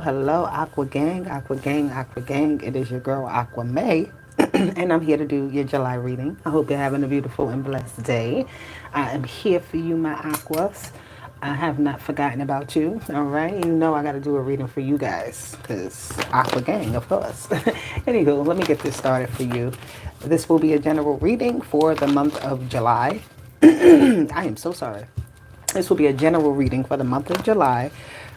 Hello, Aqua Gang, Aqua Gang, Aqua Gang. It is your girl, Aqua May, and I'm here to do your July reading. I hope you're having a beautiful and blessed day. I am here for you, my Aquas. I have not forgotten about you, all right? You know I got to do a reading for you guys, because Aqua Gang, of course. Anywho, let me get this started for you. This will be a general reading for the month of July. I am so sorry. This will be a general reading for the month of July.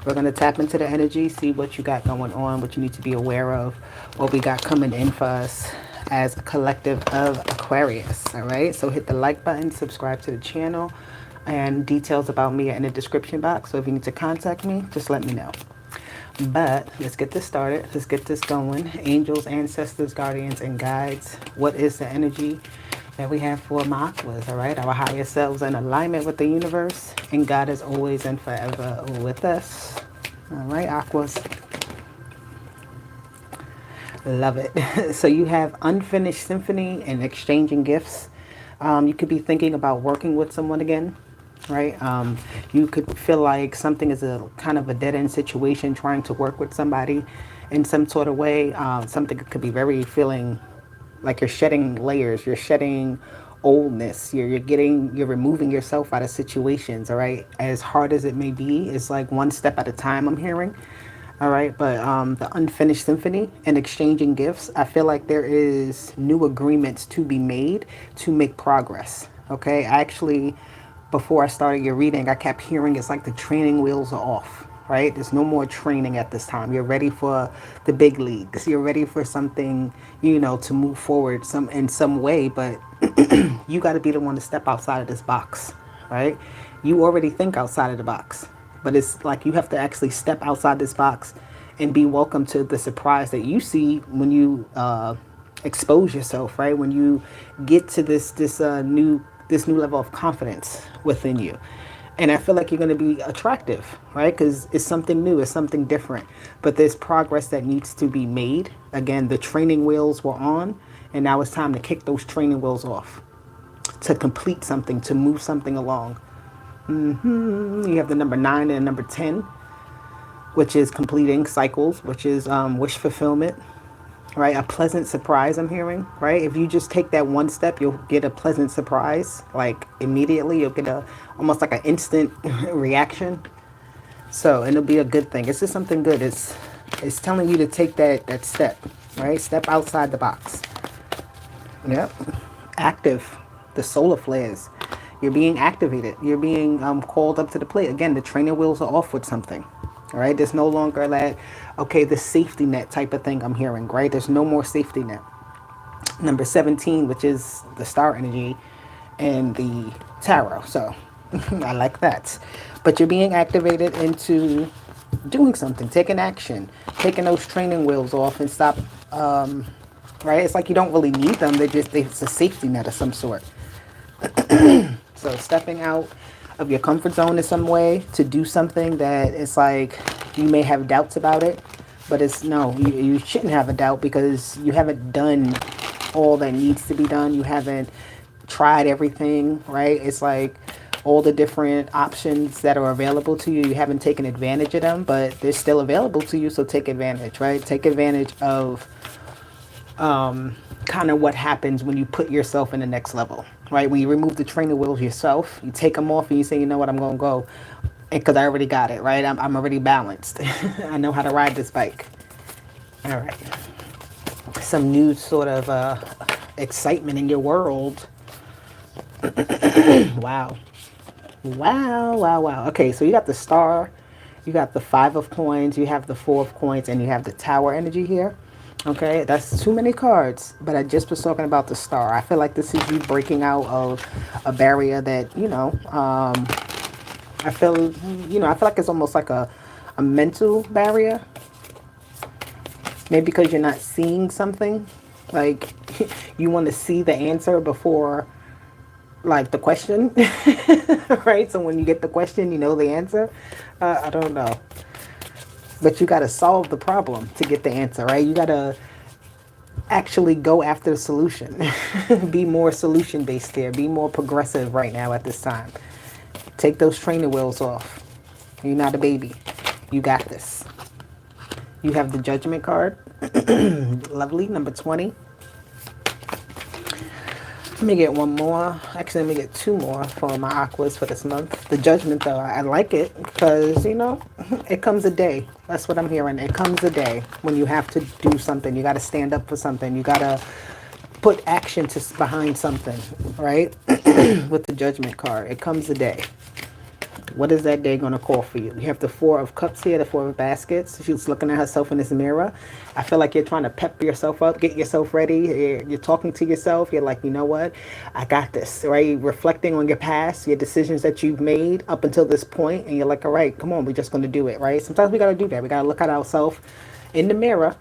We're going to tap into the energy, see what you got going on, what you need to be aware of, what we got coming in for us as a collective of Aquarius. All right, so hit the like button, subscribe to the channel, and details about me are in the description box. So if you need to contact me, just let me know. But let's get this started. Let's get this going. Angels, ancestors, guardians, and guides. What is the energy that we have for my Aquas? All right, our higher selves in alignment with the universe, and God is always and forever with us. All right, Aquas. Love it. So you have unfinished symphony and exchanging gifts. You could be thinking about working with someone again, right? You could feel like something is a kind of a dead end situation, trying to work with somebody in some sort of way. Something could be very feeling like you're shedding layers, you're shedding oldness, you're removing yourself out of situations. All right, as hard as it may be, it's like one step at a time, I'm hearing. All right, but the unfinished symphony and exchanging gifts, I feel like there is new agreements to be made to make progress. Okay, actually, before I started your reading, I kept hearing it's like the training wheels are off, right? There's no more training at this time. You're ready for the big leagues. You're ready for something, to move forward in some way, but you got to be the one to step outside of this box, right? You already think outside of the box, but it's like you have to actually step outside this box and be welcome to the surprise that you see when you expose yourself, right? When you get to this new level of confidence within you. And I feel like you're going to be attractive, right? Because it's something new, it's something different. But there's progress that needs to be made. Again, the training wheels were on, and now it's time to kick those training wheels off, to complete something, to move something along. You have the number 9 and number 10, which is completing cycles, which is wish fulfillment, right? A pleasant surprise, I'm hearing, right? If you just take that one step, you'll get a pleasant surprise. Like immediately, you'll get almost like an instant reaction. So, and it'll be a good thing. It's just something good. It's telling you to take that step, right? Step outside the box. Yep. Active. The solar flares. You're being activated. You're being called up to the plate. Again, the training wheels are off with something. All right, there's no longer that, okay, the safety net type of thing I'm hearing, right? There's no more safety net. Number 17, which is the star energy and the tarot. So I like that. But you're being activated into doing something, taking action, taking those training wheels off and stop, right? It's like you don't really need them. It's a safety net of some sort. So stepping out of your comfort zone in some way to do something that it's like you may have doubts about it, but it's no, you shouldn't have a doubt because you haven't done all that needs to be done. You haven't tried everything, right? It's like all the different options that are available to you, you haven't taken advantage of them, but they're still available to you, so take advantage, right? Take advantage of kind of what happens when you put yourself in the next level, right? When you remove the training wheels yourself, you take them off and you say, you know what, I'm going to go because I already got it, right? I'm already balanced. I know how to ride this bike. All right. Some new sort of excitement in your world. Wow. Wow, wow, wow. Okay, so you got the star, you got the 5 of coins, you have the 4 of coins, and you have the tower energy here. Okay, that's too many cards, but I just was talking about the star. I feel like this is you breaking out of a barrier that, I feel like it's almost like a mental barrier. Maybe because you're not seeing something. Like, you want to see the answer before, like, the question. Right? So when you get the question, you know the answer. I don't know. But you got to solve the problem to get the answer, right? You got to actually go after the solution. Be more solution based here. Be more progressive right now at this time. Take those trainer wheels off. You're not a baby. You got this. You have the Judgment card. Lovely. Number 20. Let me get one more. Actually, let me get two more for my aquas for this month. The Judgment, though, I like it because, you know, it comes a day. That's what I'm hearing. It comes a day when you have to do something. You got to stand up for something. You got to put action behind something, right? With the Judgment card, it comes a day. What is that day going to call for you? You have the Four of Cups here, the Four of Baskets. She's looking at herself in this mirror. I feel like you're trying to pep yourself up, get yourself ready. You're talking to yourself. You're like, you know what? I got this, right? Reflecting on your past, your decisions that you've made up until this point, and you're like, all right, come on, we're just going to do it, right? Sometimes we got to do that. We got to look at ourselves in the mirror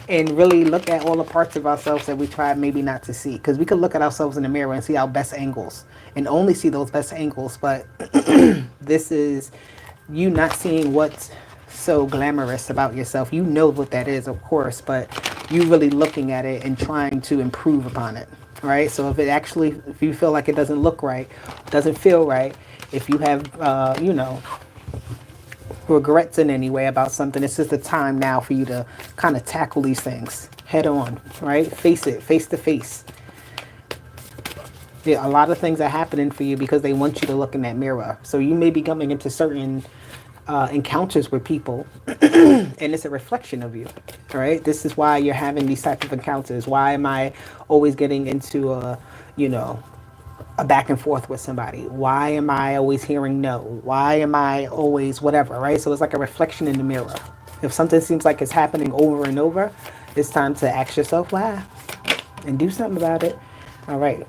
and really look at all the parts of ourselves that we try maybe not to see, because we could look at ourselves in the mirror and see our best angles and only see those best angles, but this is you not seeing what's so glamorous about yourself. You know what that is, of course, but you really looking at it and trying to improve upon it, right? So if you feel like it doesn't look right, doesn't feel right, if you have you know, regrets in any way about something, it's just the time now for you to kind of tackle these things head on, right? Face it, face to face. Yeah, a lot of things are happening for you because they want you to look in that mirror. So you may be coming into certain encounters with people and it's a reflection of you, right? This is why you're having these type of encounters. Why am I always getting into a back and forth with somebody? Why am I always hearing no? Why am I always whatever, right? So it's like a reflection in the mirror. If something seems like it's happening over and over, it's time to ask yourself why and do something about it. All right.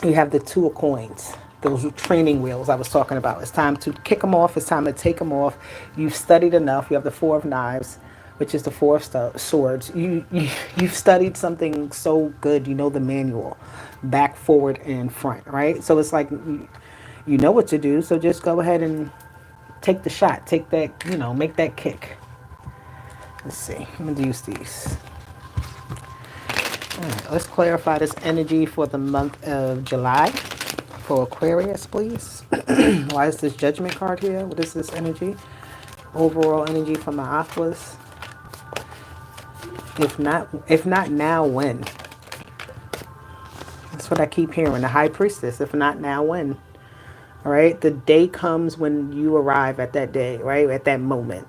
You have the Two of Coins, those training wheels I was talking about. It's time to kick them off. It's time to take them off. You've studied enough. You have the Four of Knives, which is the Four of Swords. You've studied something so good. You know the manual, back, forward, and front, right? So it's like you know what to do. So just go ahead and take the shot. Take that, you know, make that kick. Let's see. I'm gonna use these. All right, let's clarify this energy for the month of July for Aquarius, please. Why is this Judgment card here? What is this energy? Overall energy for my aquas. If not now, when? That's what I keep hearing. The High Priestess. If not now, when? All right. The day comes when you arrive at that day, right? At that moment.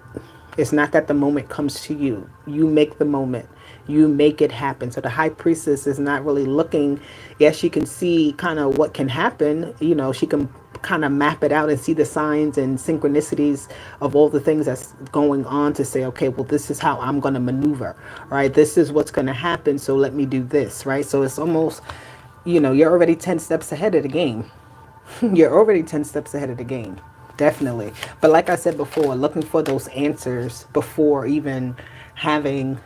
It's not that the moment comes to you. You make the moment. You make it happen. So the High Priestess is not really looking. Yes, she can see kind of what can happen. You know, she can kind of map it out and see the signs and synchronicities of all the things that's going on to say, okay, well, this is how I'm going to maneuver, right? This is what's going to happen. So let me do this, right? So it's almost, you know, you're already 10 steps ahead of the game. You're already 10 steps ahead of the game. Definitely. But like I said before, looking for those answers before even having,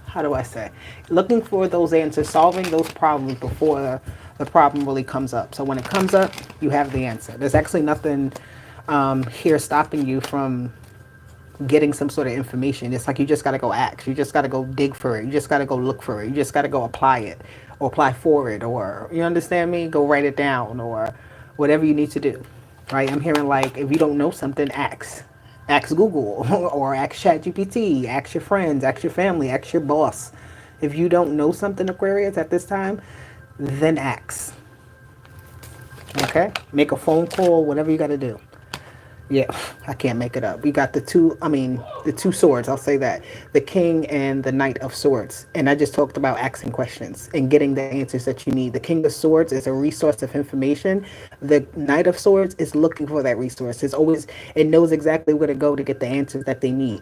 how do I say, looking for those answers, solving those problems before the problem really comes up. So when it comes up, you have the answer. There's actually nothing here stopping you from getting some sort of information. It's like you just got to go act. You just got to go dig for it. You just got to go look for it. You just got to go apply it or apply for it, or, you understand me? Go write it down or whatever you need to do, right? I'm hearing like, if you don't know something, ask. Ask Google or ask ChatGPT, ask your friends, ask your family, ask your boss. If you don't know something, Aquarius, at this time, then ask. Okay? Make a phone call, whatever you got to do. Yeah, I can't make it up. We got the two swords, I'll say that. The King and the Knight of Swords. And I just talked about asking questions and getting the answers that you need. The King of Swords is a resource of information. The Knight of Swords is looking for that resource. It knows exactly where to go to get the answers that they need,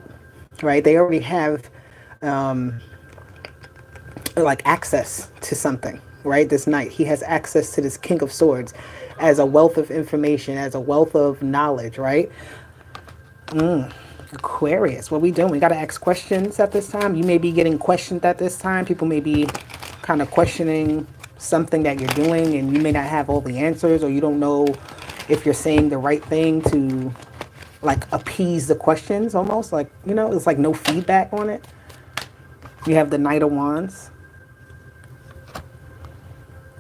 right? They already have like access to something, right? This knight, he has access to this King of Swords as a wealth of information, as a wealth of knowledge, right? Aquarius, what we doing? We got to ask questions at this time. You may be getting questioned at this time. People may be kind of questioning something that you're doing, and you may not have all the answers, or you don't know if you're saying the right thing to like appease the questions, almost like, you know, it's like no feedback on it. You have the Knight of Wands.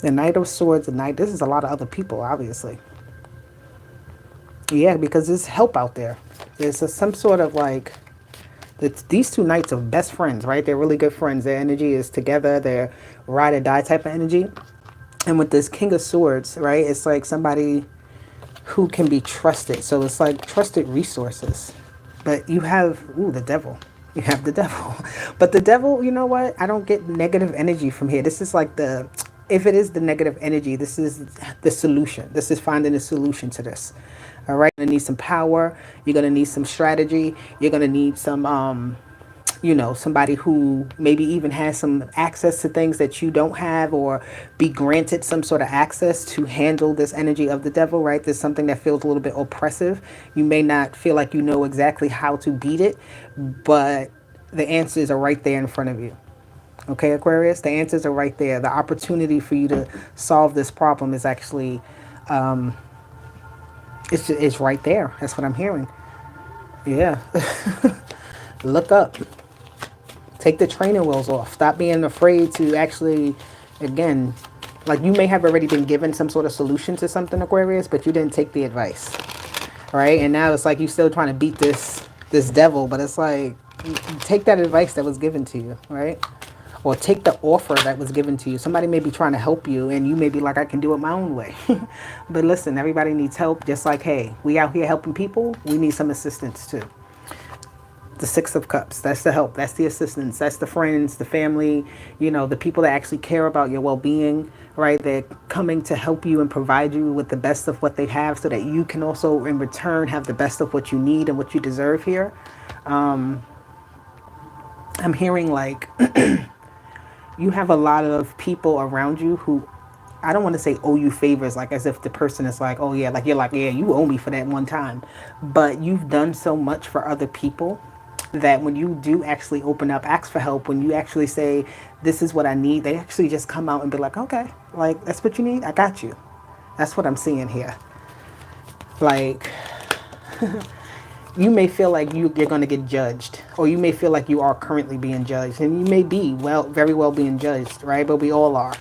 The Knight of Swords, this is a lot of other people, obviously. Yeah, because there's help out there. There's some sort of like, These two knights are best friends, right? They're really good friends. Their energy is together. They're ride or die type of energy. And with this King of Swords, right, it's like somebody who can be trusted. So it's like trusted resources. But you have, ooh, the devil. You have the devil. But the devil, you know what? I don't get negative energy from here. This is like if it is the negative energy, this is the solution. This is finding a solution to this. All right. You're going to need some power. You're going to need some strategy. You're going to need some, somebody who maybe even has some access to things that you don't have, or be granted some sort of access to handle this energy of the devil, right? There's something that feels a little bit oppressive. You may not feel like you know exactly how to beat it, but the answers are right there in front of you. Okay, Aquarius, the answers are right there. The opportunity for you to solve this problem is actually, it's right there. That's what I'm hearing. Yeah. Look up. Take the training wheels off. Stop being afraid to actually, again, like you may have already been given some sort of solution to something, Aquarius, but you didn't take the advice. Right? And now it's like you're still trying to beat this devil, but it's like, take that advice that was given to you, right? Or take the offer that was given to you. Somebody may be trying to help you, and you may be like, I can do it my own way. But listen, everybody needs help. Just like, hey, we out here helping people. We need some assistance too. The Six of Cups, that's the help, that's the assistance, that's the friends, the family, the people that actually care about your well-being, right? They're coming to help you and provide you with the best of what they have, so that you can also in return have the best of what you need and what you deserve here. I'm hearing like you have a lot of people around you who, I don't want to say owe you favors, like as if the person is like, oh yeah, like you're like, yeah, you owe me for that one time. But you've done so much for other people that when you do actually open up, ask for help, when you actually say, this is what I need, they actually just come out and be like, okay, like that's what you need, I got you. That's what I'm seeing here. Like, you may feel like you're going to get judged, or you may feel like you are currently being judged, and you may be very well being judged, right? But we all are.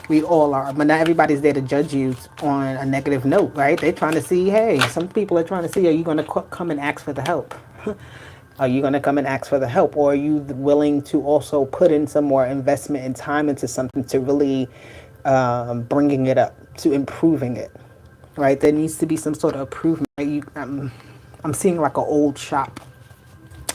We all are. But not everybody's there to judge you on a negative note, right? They're trying to see, hey, some people are trying to see, are you going to come and ask for the help? Are you going to come and ask for the help? Or are you willing to also put in some more investment and time into something to really bringing it up, to improving it, right? There needs to be some sort of improvement. I'm seeing like an old shop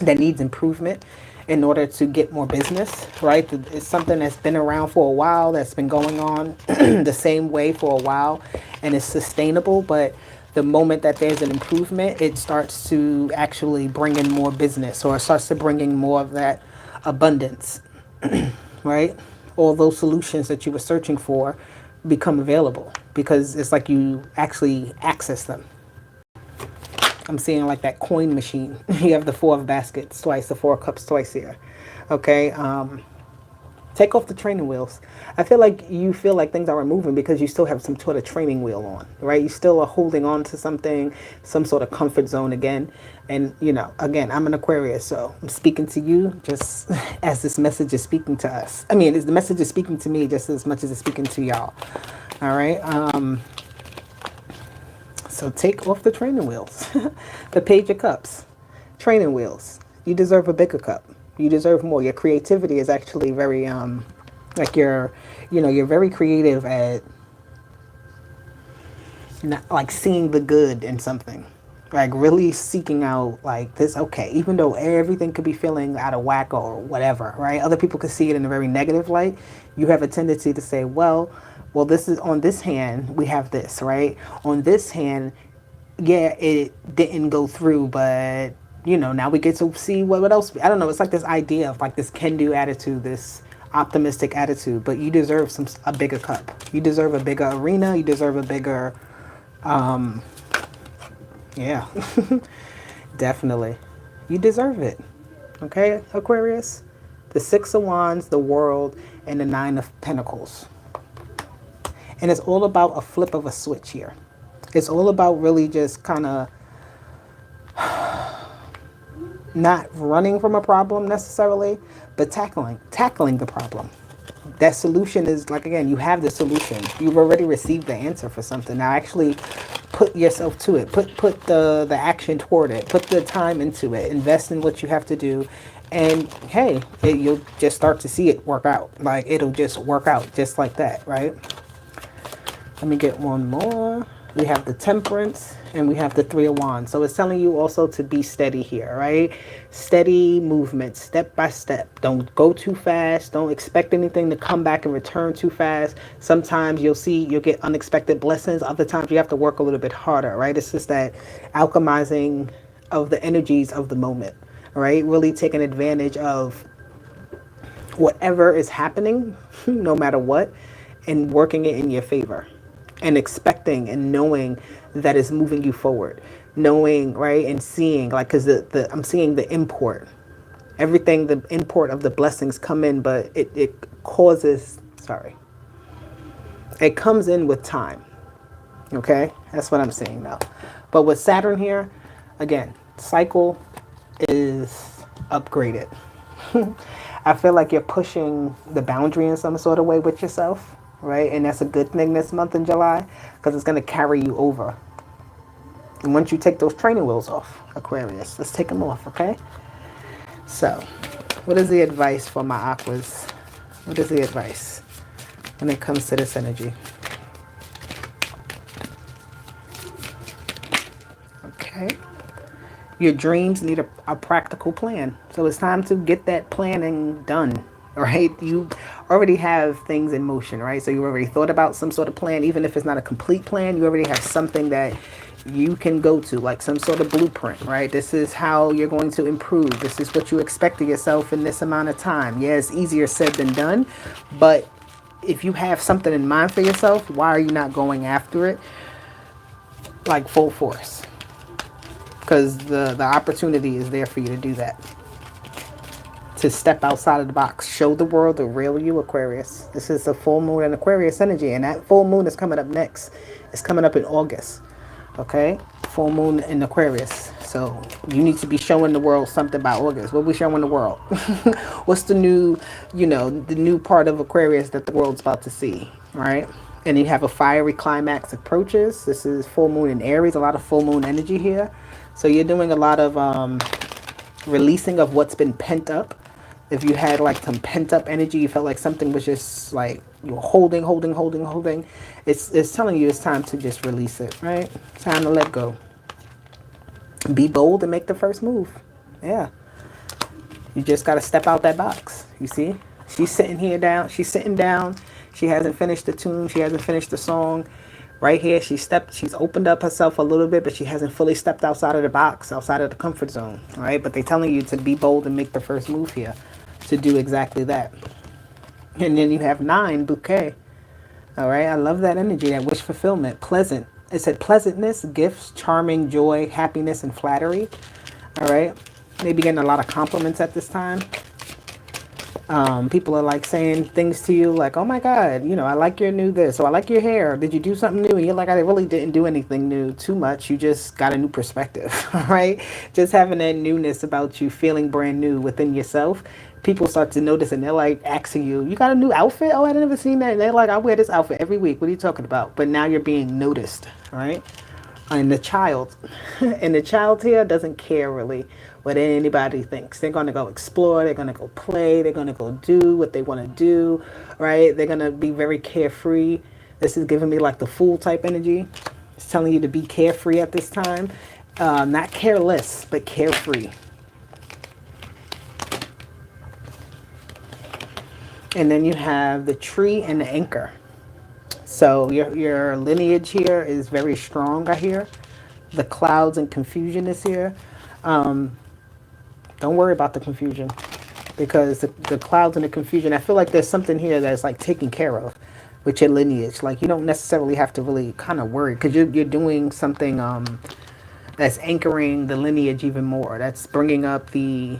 that needs improvement in order to get more business, right? It's something that's been around for a while, that's been going on the same way for a while, and it's sustainable, but the moment that there's an improvement, it starts to actually bring in more business, or it starts to bring in more of that abundance, right? All those solutions that you were searching for become available because it's like you actually access them. I'm seeing like that coin machine. You have the Four of Baskets twice, the Four of Cups twice here. Okay. Take off the training wheels. I feel like you feel like things aren't moving because you still have some sort of training wheel on, right? You still are holding on to something, some sort of comfort zone again. And, again, I'm an Aquarius, so I'm speaking to you just as this message is speaking to us. I mean, the message is speaking to me just as much as it's speaking to y'all. All right. So take off the training wheels. The Page of Cups. Training wheels. You deserve a bigger cup. You deserve more. Your creativity is actually very, like you're very creative at not, like seeing the good in something. Like really seeking out like this, okay, even though everything could be feeling out of whack or whatever, right? Other people could see it in a very negative light. You have a tendency to say, well, this is on this hand, we have this, right? On this hand, yeah, it didn't go through, but now we get to see what else. I don't know. It's like this idea of like this can-do attitude, this optimistic attitude, but you deserve a bigger cup. You deserve a bigger arena. You deserve a bigger, yeah, definitely. You deserve it. Okay, Aquarius? The Six of Wands, the World, and the Nine of Pentacles. And it's all about a flip of a switch here. It's all about really just kind of not running from a problem necessarily, but tackling the problem. That solution is like, again, you have the solution. You've already received the answer for something. Now actually put yourself to it. Put the action toward it. Put the time into it. Invest in what you have to do. And hey, you'll just start to see it work out. Like, it'll just work out just like that, right? Let me get one more. We have the Temperance and we have the Three of Wands. So it's telling you also to be steady here, right? Steady movement, step by step. Don't go too fast. Don't expect anything to come back and return too fast. Sometimes you'll get unexpected blessings. Other times you have to work a little bit harder, right? It's just that alchemizing of the energies of the moment, right? Really taking advantage of whatever is happening, no matter what, and working it in your favor. And expecting and knowing that is moving you forward, knowing, right, and seeing, like, because I'm seeing the import, everything, the import of the blessings come in, but it causes, sorry, it comes in with time. Okay, that's what I'm seeing now. But with Saturn here, again, cycle is upgraded. I feel like you're pushing the boundary in some sort of way with yourself. Right, and that's a good thing this month in July, because it's going to carry you over. And once you take those training wheels off, Aquarius, let's take them off, okay? So, what is the advice for my Aquas? What is the advice when it comes to this energy? Okay. Your dreams need a practical plan. So it's time to get that planning done. Right? You already have things in motion, right? So you already thought about some sort of plan. Even if it's not a complete plan, you already have something that you can go to, like some sort of blueprint, right? This is how you're going to improve. This is what you expect of yourself in this amount of time. Yeah, it's easier said than done, but if you have something in mind for yourself, why are you not going after it like full force? Because the opportunity is there for you to do that. To step outside of the box, show the world the real you, Aquarius. This is a full moon in Aquarius energy, and that full moon is coming up next. It's coming up in August, okay? Full moon in Aquarius. So you need to be showing the world something by August. What are we showing the world? What's the new, the new part of Aquarius that the world's about to see, right? And you have a fiery climax approaches. This is full moon in Aries, a lot of full moon energy here. So you're doing a lot of releasing of what's been pent up. If you had like some pent up energy, you felt like something was just like you were holding. It's telling you it's time to just release it, right? Time to let go. Be bold and make the first move. Yeah. You just got to step out that box. You see? She's sitting here down. She's sitting down. She hasn't finished the tune. She hasn't finished the song. Right here, she's opened up herself a little bit, but she hasn't fully stepped outside of the box, outside of the comfort zone, right? But they're telling you to be bold and make the first move here to do exactly that. And then you have 9, bouquet. All right, I love that energy, that wish fulfillment, pleasant. It said pleasantness, gifts, charming, joy, happiness, and flattery. All right, maybe getting a lot of compliments at this time. People are like saying things to you like, oh my God, I like your new this, or I like your hair. Did you do something new? And you're like, I really didn't do anything new too much. You just got a new perspective, right? Just having that newness about you, feeling brand new within yourself. People start to notice and they're like asking you, you got a new outfit? Oh, I never seen that. And they're like, I wear this outfit every week. What are you talking about? But now you're being noticed, right? And the child here doesn't care really what anybody thinks. They're going to go explore. They're going to go play. They're going to go do what they want to do, right? They're going to be very carefree. This is giving me like the Fool type energy. It's telling you to be carefree at this time. Not careless, but carefree. And then you have the Tree and the Anchor. So your lineage here is very strong, I hear. The clouds and confusion is here. Don't worry about the confusion, because the clouds and the confusion, I feel like there's something here that's like taken care of with your lineage. Like you don't necessarily have to really kind of worry, because you're doing something that's anchoring the lineage even more. That's bringing up the,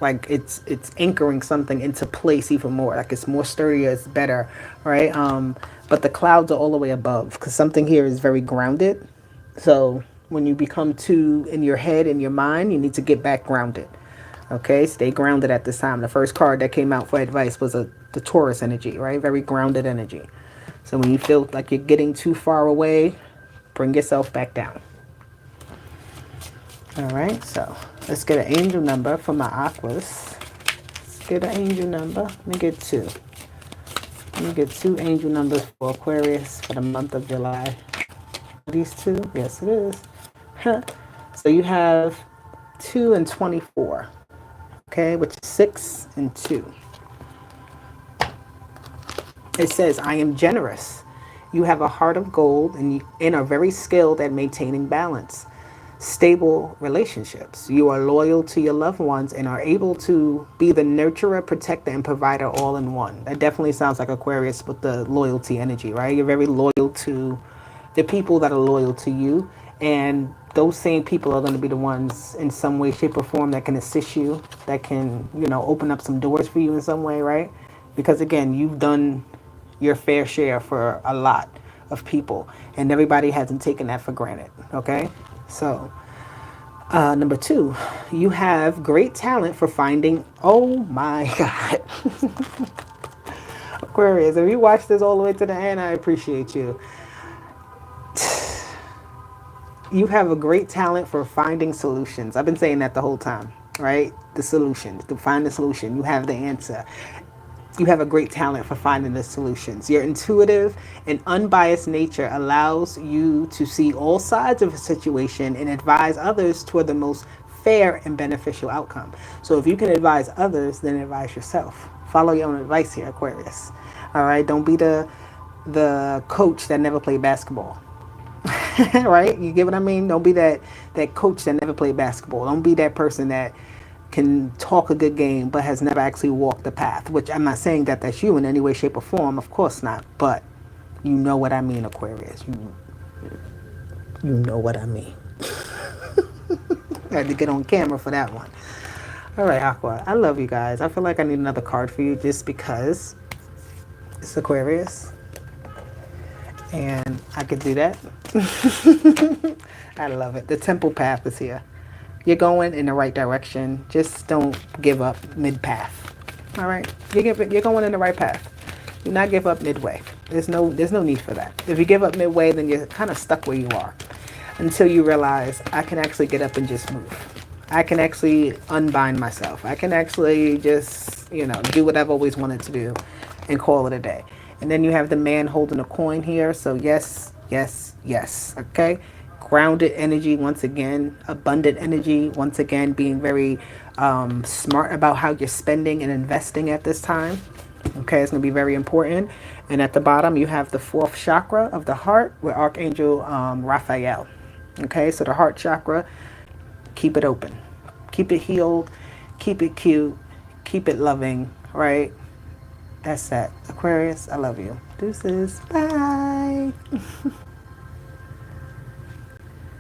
like it's anchoring something into place even more. Like it's more sturdier, it's better, right? But the clouds are all the way above, because something here is very grounded. So when you become too in your head and your mind, you need to get back grounded. Okay, stay grounded at this time. The first card that came out for advice was the Taurus energy, right? Very grounded energy. So when you feel like you're getting too far away, Bring yourself back down. All right, so let's get an angel number for my aquas. Let's get an angel number. Let me get two. Let me get two angel numbers for Aquarius for the month of July. These two? Yes, it is. So you have 2 and 24. Okay, which is 6 and 2. It says, I am generous. You have a heart of gold and are very skilled at maintaining balance. Stable relationships. You are loyal to your loved ones and are able to be the nurturer, protector, and provider all in one. That definitely sounds like Aquarius with the loyalty energy, right? You're very loyal to the people that are loyal to you. And those same people are going to be the ones in some way, shape, or form that can assist you, that can, open up some doors for you in some way, right? Because again, you've done your fair share for a lot of people, and everybody hasn't taken that for granted, okay? So, number 2, you have great talent for finding, oh my God. Aquarius, if you watch this all the way to the end, I appreciate you. You have a great talent for finding solutions. I've been saying that the whole time, right? The solution, to find the solution. You have the answer. You have a great talent for finding the solutions. Your intuitive and unbiased nature allows you to see all sides of a situation and advise others toward the most fair and beneficial outcome. So if you can advise others, then advise yourself. Follow your own advice here, Aquarius. All right, don't be the coach that never played basketball. Right? You get what I mean? Don't be that coach that never played basketball. Don't be that person that can talk a good game but has never actually walked the path, which I'm not saying that that's you in any way, shape, or form. Of course not. But you know what I mean, Aquarius. You know what I mean. I had to get on camera for that one. All right, Aqua. I love you guys. I feel like I need another card for you just because it's Aquarius. And I could do that. I love it. The temple path is here. You're going in the right direction. Just don't give up mid-path. All right? You're going in the right path. Do not give up midway. There's no need for that. If you give up midway, then you're kind of stuck where you are until you realize I can actually get up and just move. I can actually unbind myself. I can actually just, do what I've always wanted to do and call it a day. And then you have the man holding a coin here. So yes, yes, yes. Okay? Grounded energy once again. Abundant energy once again. Being very smart about how you're spending and investing at this time. Okay? It's going to be very important. And at the bottom, you have the 4th chakra of the heart with Archangel Raphael. Okay? So the heart chakra, keep it open. Keep it healed. Keep it cute. Keep it loving. Right? That's that. Aquarius, I love you. Deuces. Bye.